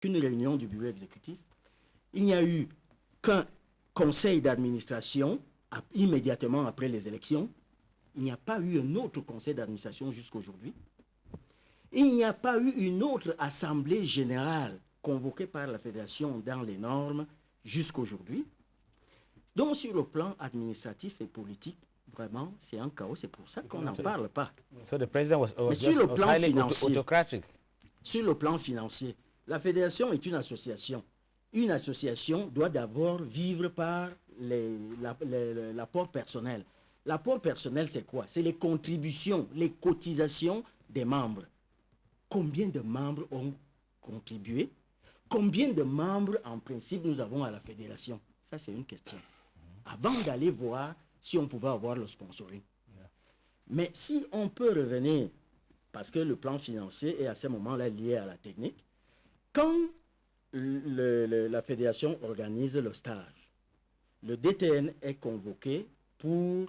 qu'une réunion du bureau exécutif. Il n'y a eu qu'un conseil d'administration immédiatement après les élections. Il n'y a pas eu un autre conseil d'administration jusqu'aujourd'hui. Il n'y a pas eu une autre assemblée générale convoquée par la fédération dans les normes jusqu'aujourd'hui. Donc sur le plan administratif et politique, vraiment, c'est un chaos. C'est pour ça qu'on n'en parle pas. So the president was sur le plan financier, autocratic. Sur le plan financier, la fédération est une association. Une association doit d'abord vivre par l'apport personnel. L'apport personnel, c'est quoi? C'est les contributions, les cotisations des membres. Combien de membres ont contribué? Combien de membres, en principe, nous avons à la fédération? Ça, c'est une question. Avant d'aller voir si on pouvait avoir le sponsoring. Mais si on peut revenir, parce que le plan financier est à ce moment-là lié à la technique, quand la fédération organise le stage, le DTN est convoqué pour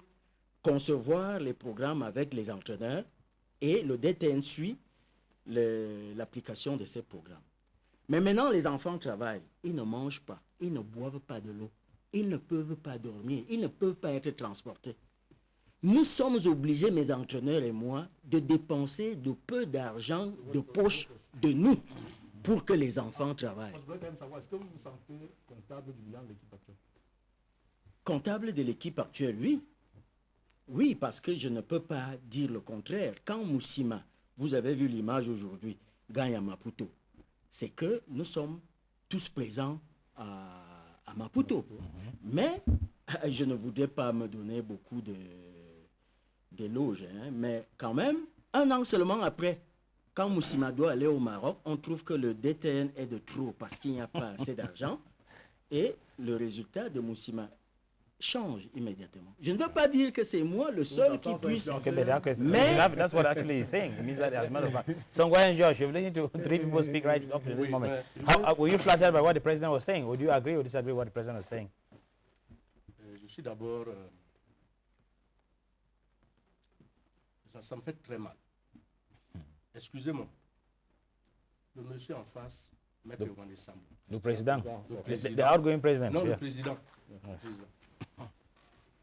concevoir les programmes avec les entraîneurs et le DTN suit l'application de ces programmes. Mais maintenant, les enfants travaillent, ils ne mangent pas, ils ne boivent pas de l'eau, ils ne peuvent pas dormir, ils ne peuvent pas être transportés. Nous sommes obligés, mes entraîneurs et moi, de dépenser de peu d'argent de poche de nous pour que les enfants travaillent. Je voudrais quand même savoir, est-ce que vous vous sentez comptable du bilan de l'équipe actuelle? Comptable de l'équipe actuelle, oui. Oui, parce que je ne peux pas dire le contraire. Quand Moussima, vous avez vu l'image aujourd'hui, gagne à Maputo, c'est que nous sommes tous présents à Maputo. Mais je ne voudrais pas me donner beaucoup d'éloges, hein, mais quand même, un an seulement après, quand Moussima doit aller au Maroc, on trouve que le DTN est de trop parce qu'il n'y a pas assez d'argent et le résultat de Moussima change immédiatement. Je ne veux pas dire que c'est moi le seul qui puisse... Mais that's what actually he's saying. It means that as a matter of fact. So Ngwa and Josh, you've listened to three people speak right up to this moment. Were you flattered by what the president was saying? Would you agree or disagree with what the president was saying? Je suis d'abord... ça me fait très mal. Excusez-moi. Le monsieur en face, Maître Rwandé Sambou. Le président. The outgoing president. Non, le président.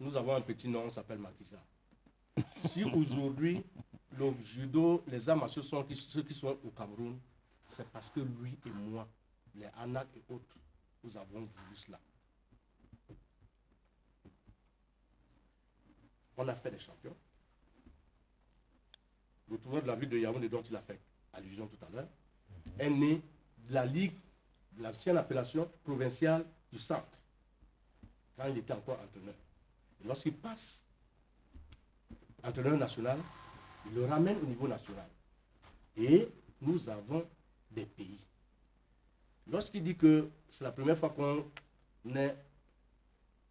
Nous avons un petit nom, on s'appelle Macky Sall. Si aujourd'hui, le judo, les arts martiaux sont ceux qui sont au Cameroun, c'est parce que lui et moi, les ANAC et autres, nous avons voulu cela. On a fait des champions. Le tournoi de la ville de Yaoundé, dont il a fait allusion tout à l'heure, est né de la Ligue, de l'ancienne appellation provinciale du centre, quand il était encore entraîneur. Et lorsqu'il passe entraîneur national, il le ramène au niveau national. Et nous avons des pays. Lorsqu'il dit que c'est la première fois qu'on est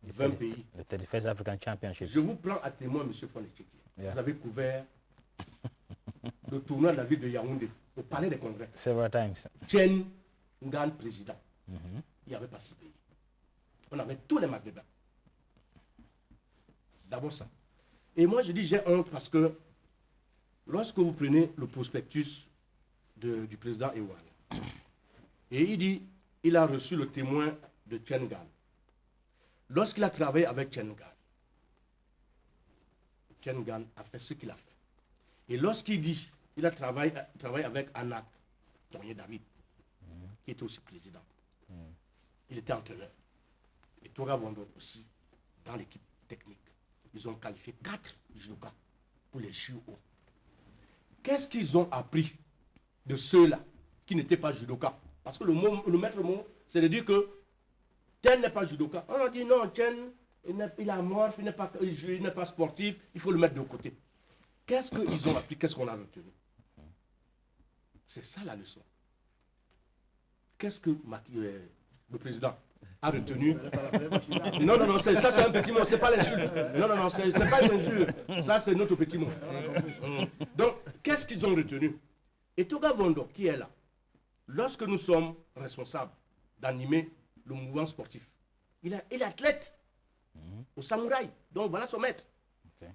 20 pays, The 31st African Championship. je vous prends à témoin, M. Fonetcheki. Yeah. Vous avez couvert le tournoi de la ville de Yaoundé, au palais des congrès. Several times. Chen Ngan président. Il n'y avait pas 6 pays. On avait tous les Maghrébins. D'abord ça. Et moi je dis j'ai honte parce que lorsque vous prenez le prospectus du président Ewan, et il dit il a reçu le témoin de Chen Ngan. Lorsqu'il a travaillé avec Chen Ngan a fait ce qu'il a fait. Et lorsqu'il dit il a travaillé avec Anak, Tonye David, qui était aussi président. Il était entraîneur. Et Toga Vondo aussi, dans l'équipe technique. Ils ont qualifié 4 judokas pour les JO. Qu'est-ce qu'ils ont appris de ceux-là qui n'étaient pas judokas? Parce que le maître mot, c'est de dire que tel n'est pas judoka. On a dit non, Chen, il est amorphe, il n'est pas sportif, il faut le mettre de côté. Qu'est-ce qu'ils ont appris? Qu'est-ce qu'on a retenu? C'est ça la leçon. Qu'est-ce que le président a retenu? Non, ça c'est un petit mot, c'est pas l'insulte. Non, c'est pas une injure. Ça c'est notre petit mot. Donc, qu'est-ce qu'ils ont retenu? Et Toga Vondo, qui est là, lorsque nous sommes responsables d'animer le mouvement sportif, il est athlète au samouraï. Donc voilà son maître. Okay.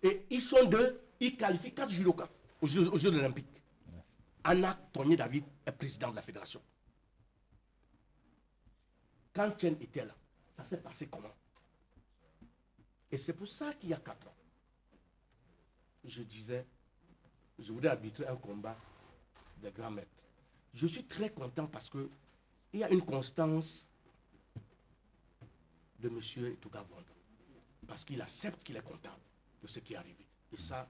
Et ils sont deux, ils qualifient 4 judokas aux Jeux olympiques. Anak Tony David est président de la fédération. Quand Chen était là, ça s'est passé comment? Et c'est pour ça qu'il y a 4 ans, je disais, je voudrais arbitrer un combat des grands maîtres. Je suis très content parce que il y a une constance de M. Touga Vondo. Parce qu'il accepte qu'il est content de ce qui est arrivé. Et ça,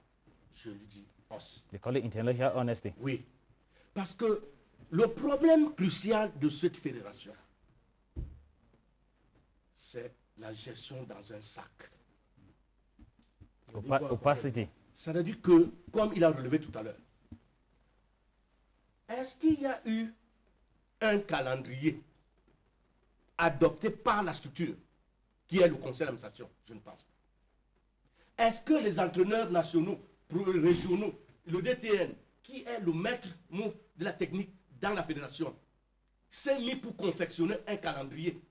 je lui dis, os. They call it intellectual honesty. Oui. Parce que le problème crucial de cette fédération, c'est la gestion dans un sac. Opacity. Ça veut dire que, comme il a relevé tout à l'heure, est-ce qu'il y a eu un calendrier adopté par la structure qui est le conseil d'administration? Je ne pense pas. Est-ce que les entraîneurs nationaux, régionaux, le DTN, qui est le maître mot de la technique dans la fédération, s'est mis pour confectionner un calendrier?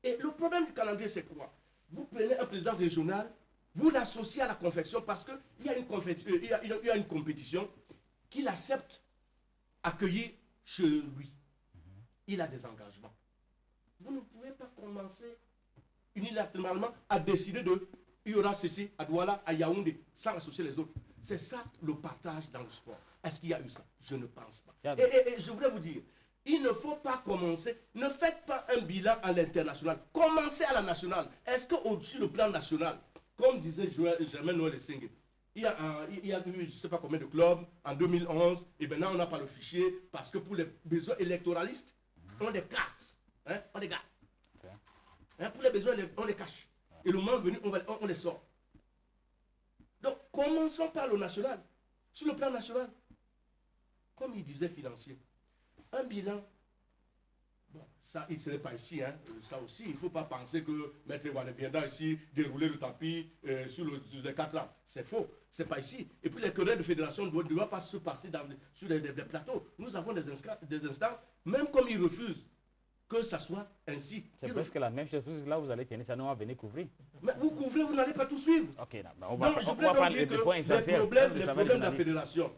Et le problème du calendrier, c'est quoi? Vous prenez un président régional, vous l'associez à la confection parce qu'il y a une compétition qu'il accepte accueillir chez lui. Il a des engagements. Vous ne pouvez pas commencer unilatéralement à décider de il y aura ceci à Douala, à Yaoundé, sans associer les autres. C'est ça le partage dans le sport. Est-ce qu'il y a eu ça? Je ne pense pas. Et je voudrais vous dire, il ne faut pas commencer, ne faites pas un bilan à l'international, commencez à la nationale. Est-ce qu'au-dessus du plan national, comme disait Germain Noël Essingue, il y a eu, je ne sais pas combien de clubs en 2011, et maintenant on n'a pas le fichier parce que pour les besoins électoralistes, on les casse, hein, on les garde. Hein, pour les besoins, on les cache. Et le moment venu, on les sort. Donc commençons par le national. Sur le plan national, comme il disait financier, un bilan, bon, ça, il ne serait pas ici, hein, ça aussi, il ne faut pas penser que Maître Wane viendra ici dérouler le tapis sur les 4 ans. C'est faux, ce n'est pas ici. Et puis les querelles de fédération ne doivent pas se passer sur des plateaux. Nous avons des instances, même comme ils refusent que ça soit ainsi. C'est presque la même chose. Là, vous allez tenir ça, nous on va venir couvrir. Mais vous couvrez, vous n'allez pas tout suivre. Ok, on va prendre les points essentiels. Les problèmes de la fédération,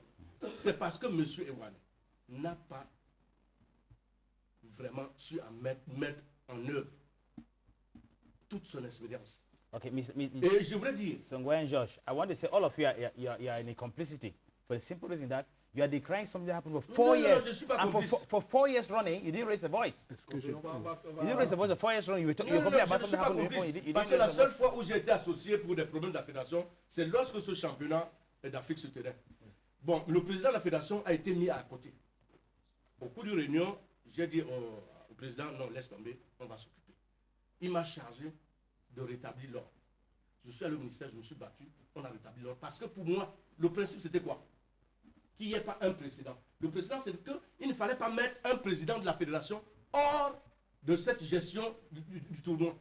c'est parce que M. Ewane n'a pas vraiment su mettre en œuvre toute son expérience. Okay, Et je voudrais dire, Songwayan Josh, I want to say all of you are in a complicity for the simple reason that you are decrying something that happened for 4 years. je suis pas And for 4 years running, you didn't raise a voice. You didn't raise a voice for 4 years running. You were talking about something that happened before. You didn't parce que la seule fois où j'ai été associé pour des problèmes de la fédération, c'est lorsque ce championnat d'Afrique se tenait. Bon, le président de la fédération a été mis à côté. Au cours d'une réunion, j'ai dit au président, non, laisse tomber, on va s'occuper. Il m'a chargé de rétablir l'ordre. Je suis allé au ministère, je me suis battu, on a rétabli l'ordre. Parce que pour moi, le principe c'était quoi? Qu'il n'y ait pas un président. Le président, c'est qu'il ne fallait pas mettre un président de la fédération hors de cette gestion du tournoi.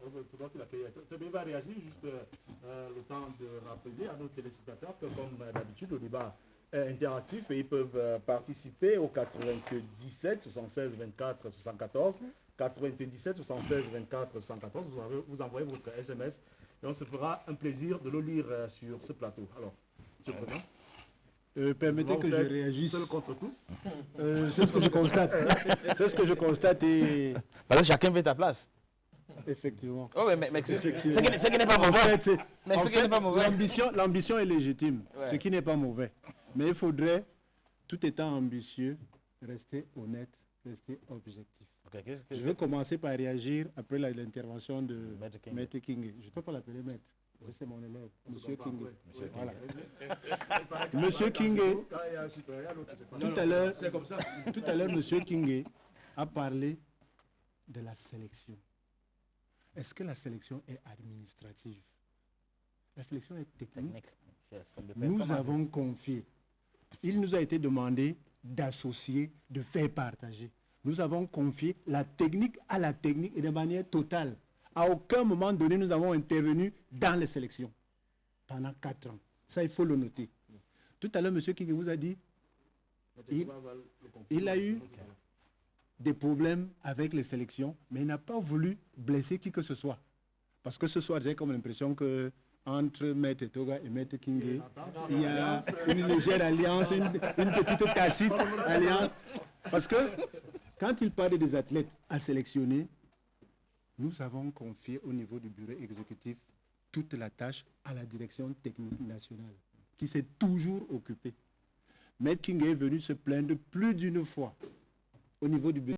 Il va réagir juste le temps de rappeler à nos téléspectateurs que comme d'habitude, le débat est interactif et ils peuvent participer au 97 76 24 74. 97 76 24 74. Vous envoyez votre SMS et on se fera un plaisir de le lire sur ce plateau. Alors, M. le Président. Permettez que je réagisse. Seul contre tous. C'est ce que je constate. C'est ce que je constate et... Parce que chacun veut ta place. Effectivement. Oh, mais ce qui n'est pas mauvais. Mais ce qui n'est pas mauvais. L'ambition est légitime, Ouais. ce qui n'est pas mauvais. Mais il faudrait, tout étant ambitieux, rester honnête, rester objectif. Okay, Je vais commencer par réagir après l'intervention de Maître King. Je ne peux pas l'appeler Maître. C'est mon élève, Monsieur King. Voilà. Monsieur King, tout à l'heure, Monsieur King a parlé de la sélection. Est-ce que la sélection est administrative? La sélection est technique. Nous avons confié. Il nous a été demandé d'associer, de faire partager. Nous avons confié la technique à la technique et de manière totale. À aucun moment donné, nous avons intervenu dans les sélections. Pendant 4 ans. Ça, il faut le noter. Tout à l'heure, M. King vous a dit, il a eu des problèmes avec les sélections, mais il n'a pas voulu blesser qui que ce soit. Parce que ce soir, j'ai comme l'impression que entre Maître Toga et Maître Kingé. Il y a une légère alliance, une petite tacite alliance. Parce que quand il parle des athlètes à sélectionner, nous avons confié au niveau du bureau exécutif toute la tâche à la direction technique nationale, qui s'est toujours occupée. Maître Kingé est venu se plaindre plus d'une fois au niveau du bureau.